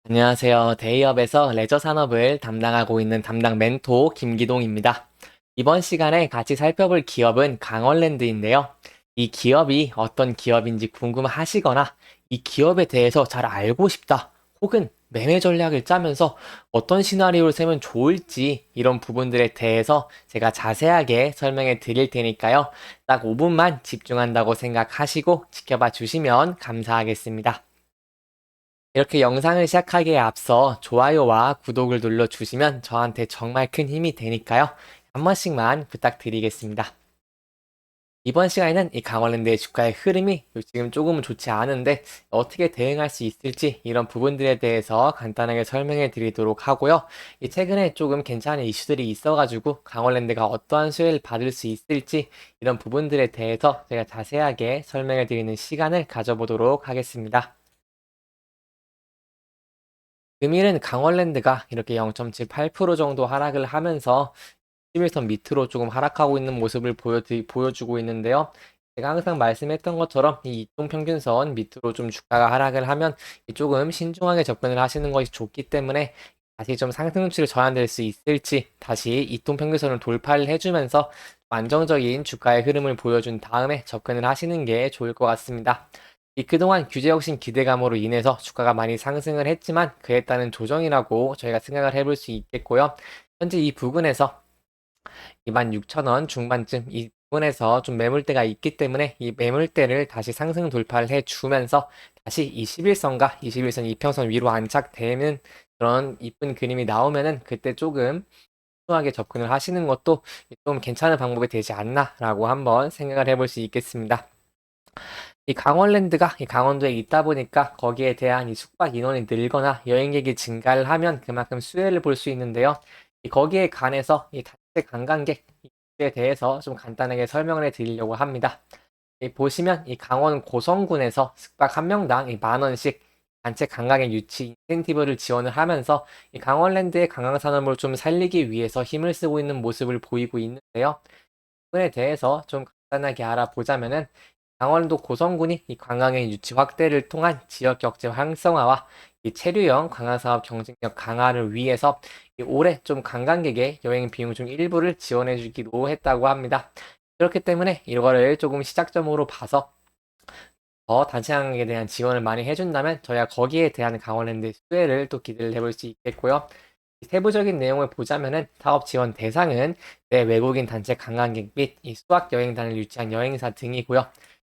안녕하세요. 데이업에서 레저 산업을 담당하고 있는 담당 멘토 김기동입니다. 이번 시간에 같이 살펴볼 기업은 강원랜드인데요. 이 기업이 어떤 기업인지 궁금하시거나 이 기업에 대해서 잘 알고 싶다 혹은 매매 전략을 짜면서 어떤 시나리오를 세면 좋을지 이런 부분들에 대해서 제가 자세하게 설명해 드릴 테니까요. 딱 5분만 집중한다고 생각하시고 지켜봐 주시면 감사하겠습니다. 이렇게 영상을 시작하기에 앞서 좋아요와 구독을 눌러주시면 저한테 정말 큰 힘이 되니까요. 한 번씩만 부탁드리겠습니다. 이번 시간에는 이 강원랜드의 주가의 흐름이 지금 조금은 좋지 않은데 어떻게 대응할 수 있을지 이런 부분들에 대해서 간단하게 설명해 드리도록 하고요. 이 최근에 조금 괜찮은 이슈들이 있어가지고 강원랜드가 어떠한 수혜를 받을 수 있을지 이런 부분들에 대해서 제가 자세하게 설명해 드리는 시간을 가져보도록 하겠습니다. 금일은 강원랜드가 이렇게 0.78% 정도 하락을 하면서 11선 밑으로 조금 하락하고 있는 모습을 보여주고 있는데요. 제가 항상 말씀했던 것처럼 이 이동평균선 밑으로 좀 주가가 하락을 하면 조금 신중하게 접근을 하시는 것이 좋기 때문에 다시 좀 상승 추세로 전환될 수 있을지 다시 이동평균선을 돌파를 해주면서 안정적인 주가의 흐름을 보여준 다음에 접근을 하시는 게 좋을 것 같습니다. 이 그동안 규제 혁신 기대감으로 인해서 주가가 많이 상승을 했지만 그에 따른 조정이라고 저희가 생각을 해볼 수 있겠고요. 현재 이 부근에서 26,000원 중반쯤 이 부분에서 좀 매물대가 있기 때문에 이 매물대를 다시 상승 돌파를 해주면서 다시 21선과 21선 이평선 위로 안착되는 그런 이쁜 그림이 나오면은 그때 조금 신중하게 접근을 하시는 것도 좀 괜찮은 방법이 되지 않나라고 한번 생각을 해볼 수 있겠습니다. 이 강원랜드가 이 강원도에 있다 보니까 거기에 대한 이 숙박 인원이 늘거나 여행객이 증가를 하면 그만큼 수혜를 볼 수 있는데요. 거기에 관해서 이 단체 관광객에 대해서 좀 간단하게 설명을 해 드리려고 합니다. 보시면 이 강원 고성군에서 숙박 한 명당 만 원씩 단체 관광객 유치 인센티브를 지원을 하면서 이 강원랜드의 관광 산업을 좀 살리기 위해서 힘을 쓰고 있는 모습을 보이고 있는데요. 부분에 대해서 좀 간단하게 알아보자면은 강원도 고성군이 이 관광의 유치 확대를 통한 지역 경제 활성화와 이 체류형 관광사업 경쟁력 강화를 위해서 올해 좀 관광객의 여행 비용 중 일부를 지원해 주기로 했다고 합니다. 그렇기 때문에 이거를 조금 시작점으로 봐서 더 단체 관광에 대한 지원을 많이 해준다면 저희가 거기에 대한 강원랜드의 수혜를 또 기대를 해볼 수 있겠고요. 세부적인 내용을 보자면은 사업 지원 대상은 내 외국인 단체 관광객 및 이 수학 여행단을 유치한 여행사 등이고요.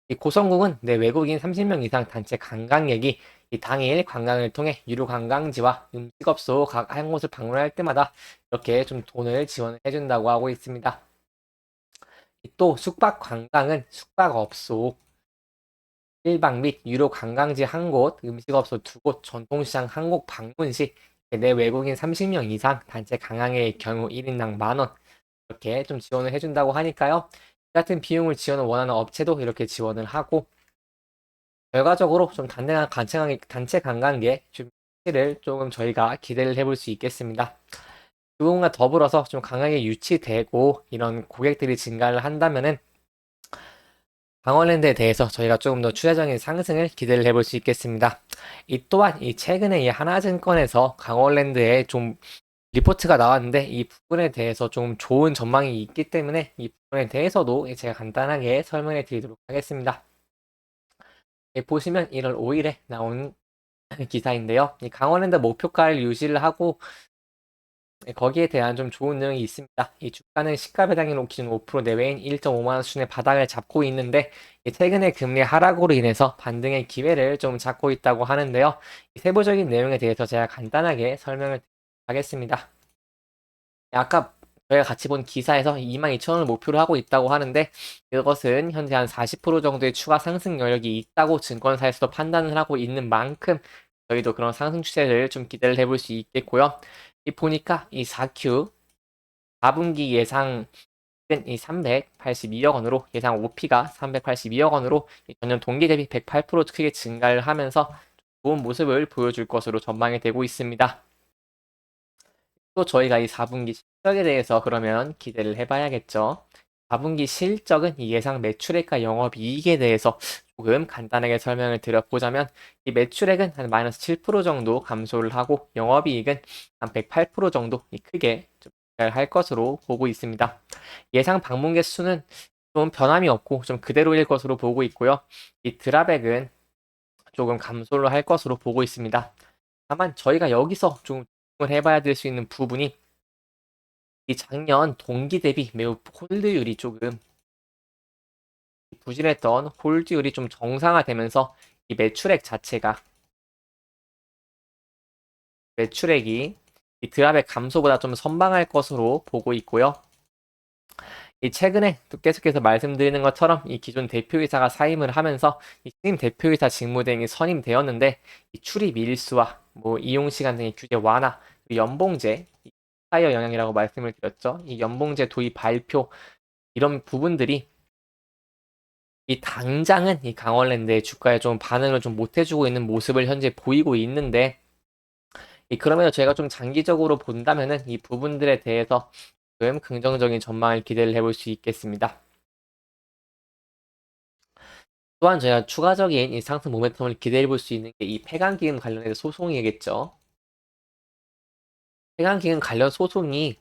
이 고성국은 내 외국인 30명 이상 단체 관광객이 이 당일 관광을 통해 유료 관광지와 음식업소 각 한 곳을 방문할 때마다 이렇게 좀 돈을 지원을 해준다고 하고 있습니다. 또 숙박 관광은 숙박업소 1박 및 유료 관광지 한 곳, 음식업소 2곳, 전통시장 한 곳 방문 시 내 외국인 30명 이상 단체 관광의 경우 1인당 만원 이렇게 좀 지원을 해준다고 하니까요. 이 같은 비용을 지원을 원하는 업체도 이렇게 지원을 하고 결과적으로 좀 단체 관광객 유치를 조금 저희가 기대를 해볼 수 있겠습니다. 그분과 더불어서 좀 강하게 유치되고 이런 고객들이 증가를 한다면은 강원랜드에 대해서 저희가 조금 더 추세적인 상승을 기대를 해볼 수 있겠습니다. 이 또한 이 최근에 이 하나증권에서 강원랜드에 좀 리포트가 나왔는데 이 부분에 대해서 좀 좋은 전망이 있기 때문에 이 부분에 대해서도 제가 간단하게 설명해 드리도록 하겠습니다. 보시면 1월 5일에 나온 기사인데요. 이 강원랜드 목표가를 유지를 하고 거기에 대한 좀 좋은 내용이 있습니다. 이 주가는 시가 배당률 기준 5% 내외인 1.5만 원 수준의 바닥을 잡고 있는데 최근에 금리 하락으로 인해서 반등의 기회를 좀 잡고 있다고 하는데요. 세부적인 내용에 대해서 제가 간단하게 설명을 하겠습니다. 아까 저희가 같이 본 기사에서 22,000원을 목표로 하고 있다고 하는데 그것은 현재 한 40% 정도의 추가 상승 여력이 있다고 증권사에서도 판단을 하고 있는 만큼 저희도 그런 상승 추세를 좀 기대를 해볼 수 있겠고요. 보니까 이 4Q 4분기 예상은 이 382억 원으로 예상 OP가 382억 원으로 전년 동기 대비 108% 크게 증가를 하면서 좋은 모습을 보여줄 것으로 전망이 되고 있습니다. 또 저희가 이 4분기 실적에 대해서 그러면 기대를 해봐야겠죠. 4분기 실적은 이 예상 매출액과 영업이익에 대해서 조금 간단하게 설명을 드려보자면 이 매출액은 한 마이너스 7% 정도 감소를 하고 영업이익은 한 108% 정도 크게 좀 할 것으로 보고 있습니다. 예상 방문 개수는 좀 변함이 없고 좀 그대로일 것으로 보고 있고요. 이 드랍액은 조금 감소를 할 것으로 보고 있습니다. 다만 저희가 여기서 좀 집중을 해봐야 될 수 있는 부분이 이 작년 동기 대비 매우 홀드율이 조금 부진했던 홀드율이 좀 정상화되면서 이 매출액이 이 드랍의 감소보다 좀 선방할 것으로 보고 있고요. 이 최근에 또 계속해서 말씀드리는 것처럼 이 기존 대표이사가 사임을 하면서 이 신임 대표이사 직무대행이 선임되었는데 이 출입 일수와 뭐 이용 시간 등의 규제 완화, 연봉제, 타이어 영향이라고 말씀을 드렸죠. 이 연봉제 도입 발표 이런 부분들이 이 당장은 이 강원랜드의 주가에 좀 반응을 좀 못해주고 있는 모습을 현재 보이고 있는데 그럼에도 저희가 좀 장기적으로 본다면은 이 부분들에 대해서 조금 긍정적인 전망을 기대를 해볼 수 있겠습니다. 또한 저희가 추가적인 이 상승 모멘텀을 기대해 볼 수 있는 게 이 폐광기금 관련해서 소송이겠죠. 폐광기금 관련 소송이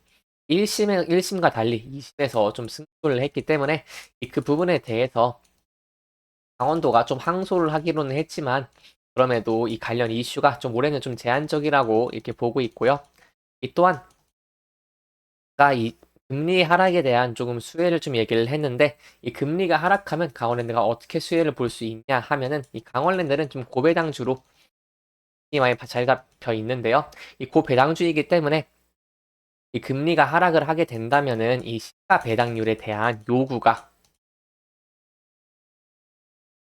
1심과 달리 2심에서 좀 승소를 했기 때문에 그 부분에 대해서 강원도가 좀 항소를 하기로는 했지만 그럼에도 이 관련 이슈가 좀 올해는 좀 제한적이라고 이렇게 보고 있고요. 또한 이 금리 하락에 대한 조금 수혜를 좀 얘기를 했는데 이 금리가 하락하면 강원랜드가 어떻게 수혜를 볼 수 있냐 하면은 이 강원랜드는 좀 고배당주로 많이 잘 잡혀 있는데요. 이 고배당주이기 때문에 이 금리가 하락을 하게 된다면은 이 시가 배당률에 대한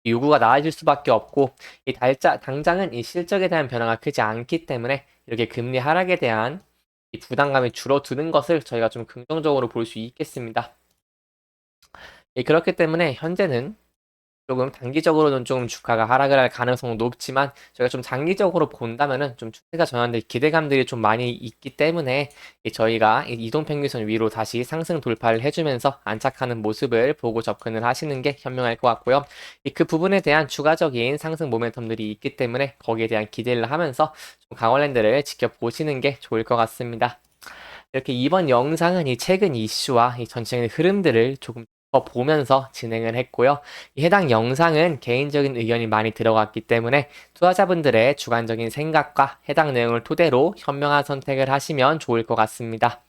요구가 나아질 수밖에 없고 당장은 이 실적에 대한 변화가 크지 않기 때문에 이렇게 금리 하락에 대한 이 부담감이 줄어드는 것을 저희가 좀 긍정적으로 볼 수 있겠습니다. 그렇기 때문에 현재는 조금 단기적으로는 좀 주가가 하락을 할 가능성은 높지만 저희가 좀 장기적으로 본다면은 좀 추세가 전환될 기대감들이 좀 많이 있기 때문에 저희가 이동평균선 위로 다시 상승 돌파를 해주면서 안착하는 모습을 보고 접근을 하시는 게 현명할 것 같고요. 그 부분에 대한 추가적인 상승 모멘텀들이 있기 때문에 거기에 대한 기대를 하면서 좀 강원랜드를 지켜보시는 게 좋을 것 같습니다. 이렇게 이번 영상은 이 최근 이슈와 이 전체적인 흐름들을 조금 더 보면서 진행을 했고요. 해당 영상은 개인적인 의견이 많이 들어갔기 때문에 투자자분들의 주관적인 생각과 해당 내용을 토대로 현명한 선택을 하시면 좋을 것 같습니다.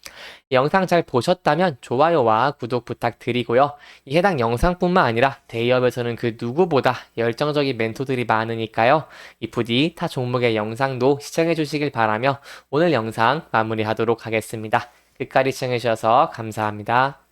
이 영상 잘 보셨다면 좋아요와 구독 부탁드리고요. 해당 영상뿐만 아니라 대기업에서는 그 누구보다 열정적인 멘토들이 많으니까요. 부디 타 종목의 영상도 시청해 주시길 바라며 오늘 영상 마무리하도록 하겠습니다. 끝까지 시청해 주셔서 감사합니다.